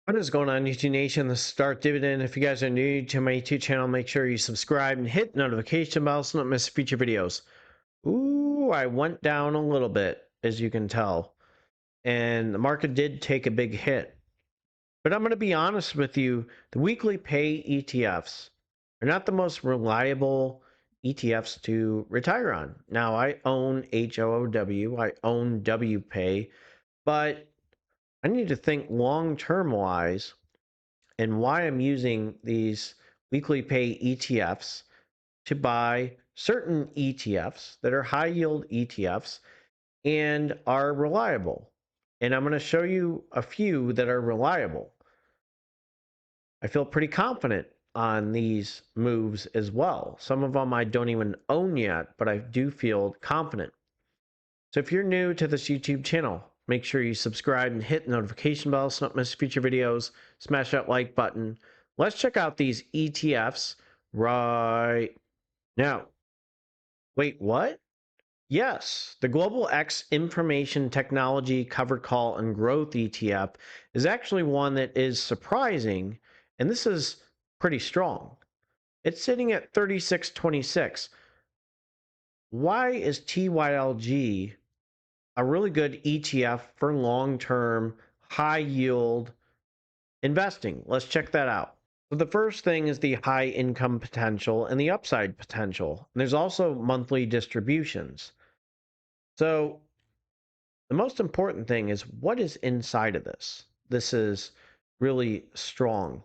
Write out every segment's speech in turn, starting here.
What is going on, YouTube Nation? This is Start Dividend. If you guys are new to my YouTube channel, make sure you subscribe and hit the notification bell so you don't miss future videos. Ooh, I went down a little bit, as you can tell. And the market did take a big hit. But I'm going to be honest with you, the WeeklyPay ETFs are not the most reliable ETFs to retire on. Now, I own HOOW, I own WPay, but I need to think long-term wise and why I'm using these WeeklyPay ETFs to buy certain ETFs that are high yield ETFs and are reliable. And I'm going to show you a few that are reliable. I feel pretty confident on these moves as well. Some of them I don't even own yet, but I do feel confident. So if you're new to this YouTube channel, make sure you subscribe and hit the notification bell so you don't miss future videos. Smash that like button. Let's check out these ETFs right now. Wait, what? Yes, the Global X Information Technology Covered Call and Growth ETF is actually one that is surprising, and this is pretty strong. It's sitting at 36.26. Why is TYLG a really good ETF for long-term, high-yield investing? Let's check that out. So the first thing is the high income potential and the upside potential. And there's also monthly distributions. So the most important thing is what is inside of this. This is really strong.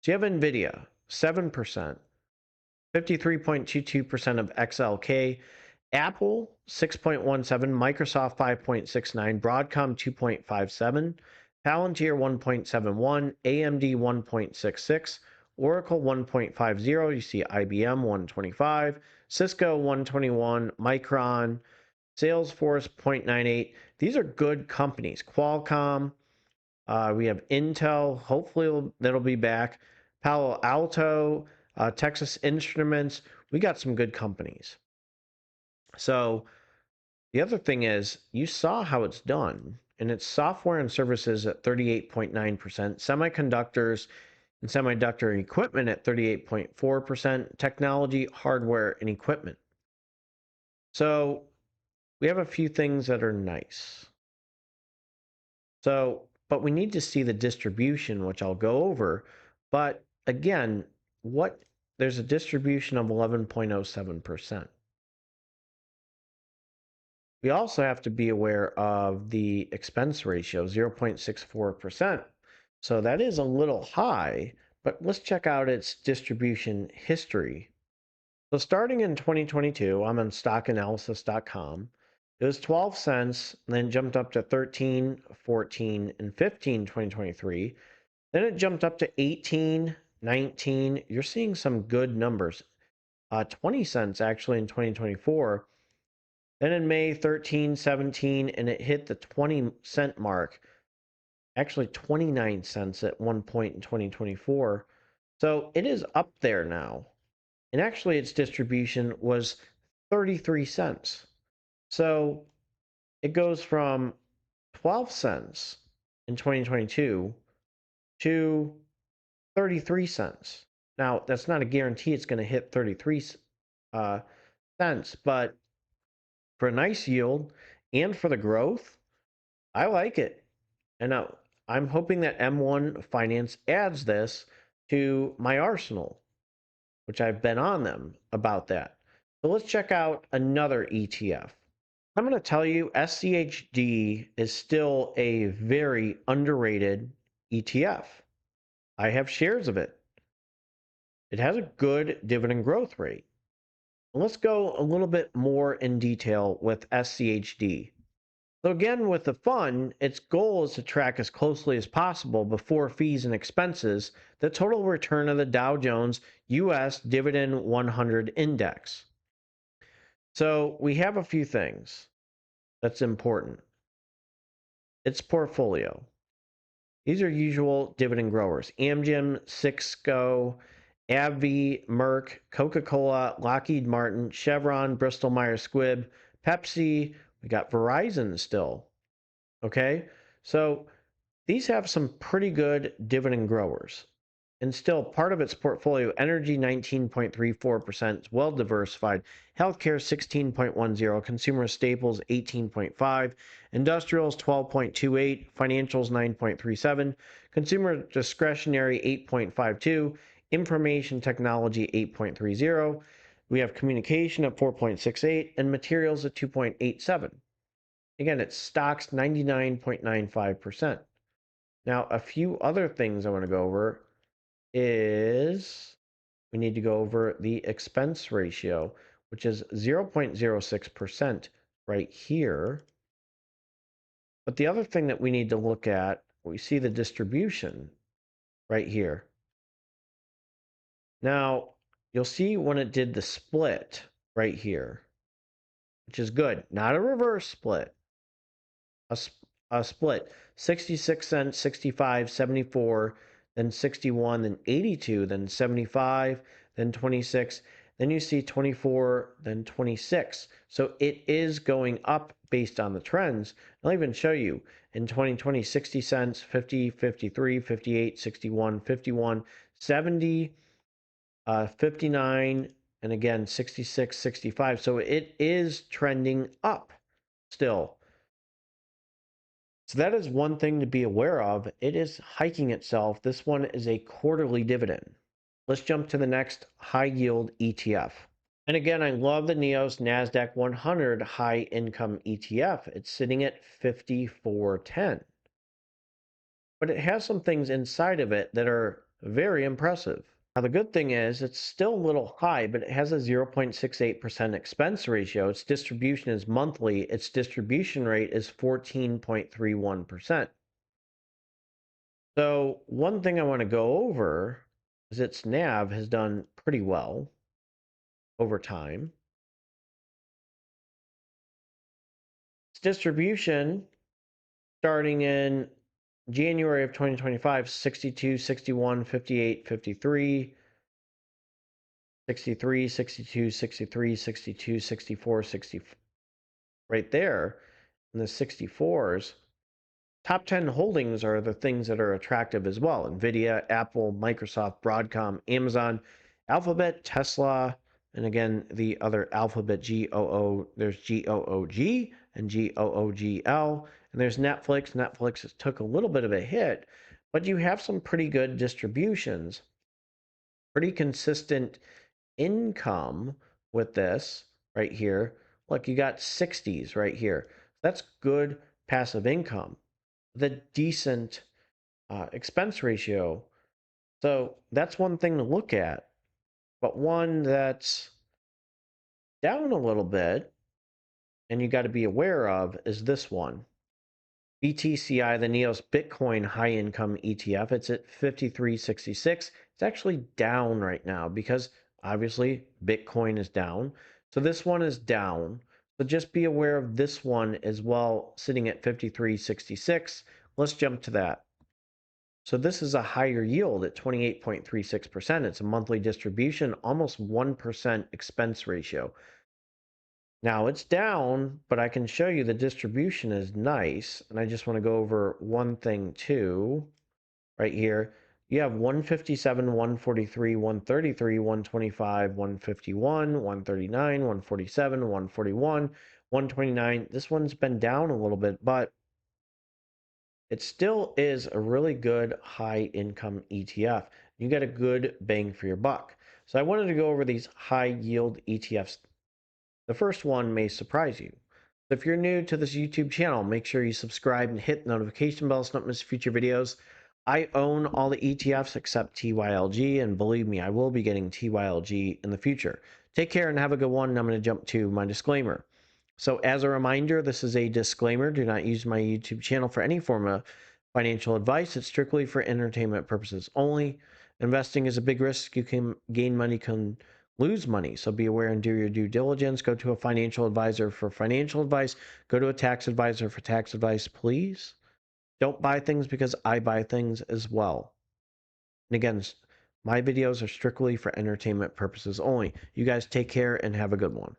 So you have NVIDIA, 7%, 53.22% of XLK, Apple 6.17, Microsoft 5.69, Broadcom 2.57, Palantir 1.71, AMD 1.66, Oracle 1.50. You see IBM 125, Cisco 121, Micron, Salesforce 0.98. These are good companies. Qualcomm, we have Intel, hopefully that'll be back. Palo Alto, Texas Instruments. We got some good companies. So the other thing is you saw how it's done, and it's software and services at 38.9%, semiconductors and semiconductor equipment at 38.4%, technology, hardware, and equipment. So we have a few things that are nice. So, but we need to see the distribution, which I'll go over. But again, there's a distribution of 11.07%. We also have to be aware of the expense ratio, 0.64%. So that is a little high, but let's check out its distribution history. So starting in 2022, I'm on stockanalysis.com. It was 12 cents, then jumped up to 13, 14, and 15 2023. Then it jumped up to 18, 19. You're seeing some good numbers. 20 cents actually in 2024. Then in May, 13, 17, and it hit the 20-cent mark. Actually, 29 cents at one point in 2024. So it is up there now. And actually, its distribution was 33 cents. So it goes from 12 cents in 2022 to 33 cents. Now, that's not a guarantee it's going to hit 33 cents, but for a nice yield and for the growth, I like it. And now I'm hoping that M1 Finance adds this to my arsenal, which I've been on them about that. So let's check out another ETF. I'm going to tell you SCHD is still a very underrated ETF. I have shares of it. It has a good dividend growth rate. Let's go a little bit more in detail with SCHD. So again, with the fund, its goal is to track as closely as possible before fees and expenses the total return of the Dow Jones US Dividend 100 Index. So we have a few things that's important. Its portfolio. These are usual dividend growers. Amgen, Cisco, AbbVie, Merck, Coca-Cola, Lockheed Martin, Chevron, Bristol Myers Squibb, Pepsi. We got Verizon still. Okay, so these have some pretty good dividend growers. And still, part of its portfolio, energy 19.34%, well diversified, healthcare 16.10, consumer staples 18.5, industrials 12.28, financials 9.37, consumer discretionary 8.52, information technology 8.30. We have communication at 4.68 and materials at 2.87. Again, it's stocks 99.95%. Now, a few other things I want to go over is we need to go over the expense ratio, which is 0.06% right here. But the other thing that we need to look at, we see the distribution right here. Now, you'll see when it did the split right here, which is good, not a reverse split. A split 66 cents, 65, 74, then 61, then 82, then 75, then 26, then you see 24, then 26. So it is going up based on the trends. I'll even show you in 2020 60 cents, 50, 53, 58, 61, 51, 70, 59, and again 66, 65. So it is trending up still. So that is one thing to be aware of. It is hiking itself. This one is a quarterly dividend. Let's jump to the next high yield ETF. And again, I love the NEOS Nasdaq-100 High Income ETF. It's sitting at 54.10. But it has some things inside of it that are very impressive. Now, the good thing is it's still a little high, but it has a 0.68% expense ratio. Its distribution is monthly. Its distribution rate is 14.31%. So one thing I want to go over is its NAV has done pretty well over time. Its distribution starting in January of 2025, 62, 61, 58, 53, 63, 62, 63, 62, 64, 60, right there in the 64s. Top 10 holdings are the things that are attractive as well. NVIDIA, Apple, Microsoft, Broadcom, Amazon, Alphabet, Tesla, and again, the other Alphabet GOO. There's GOOG and GOOGL, and there's Netflix. Netflix took a little bit of a hit, but you have some pretty good distributions, pretty consistent income with this right here. Look, you got 60s right here. That's good passive income. The decent expense ratio. So that's one thing to look at. But one that's down a little bit, and you got to be aware of, is this one. BTCI, the NEOS Bitcoin High Income ETF. It's at 53.66. It's actually down right now because obviously Bitcoin is down. So this one is down. So just be aware of this one as well, sitting at 53.66. Let's jump to that. So this is a higher yield at 28.36%. It's a monthly distribution, almost 1% expense ratio. Now it's down, but I can show you the distribution is nice. And I just want to go over one thing too, right here. You have 157, 143, 133, 125, 151, 139, 147, 141, 129. This one's been down a little bit, but it still is a really good high income ETF. You get a good bang for your buck. So I wanted to go over these high yield ETFs. The first one may surprise you. So if you're new to this YouTube channel, make sure you subscribe and hit the notification bell so you don't miss future videos. I own all the ETFs except TYLG, and believe me, I will be getting TYLG in the future. Take care and have a good one, and I'm going to jump to my disclaimer. So as a reminder, this is a disclaimer. Do not use my YouTube channel for any form of financial advice. It's strictly for entertainment purposes only. Investing is a big risk. You can gain money, can lose money. So be aware and do your due diligence. Go to a financial advisor for financial advice. Go to a tax advisor for tax advice, please. Don't buy things because I buy things as well. And again, my videos are strictly for entertainment purposes only. You guys take care and have a good one.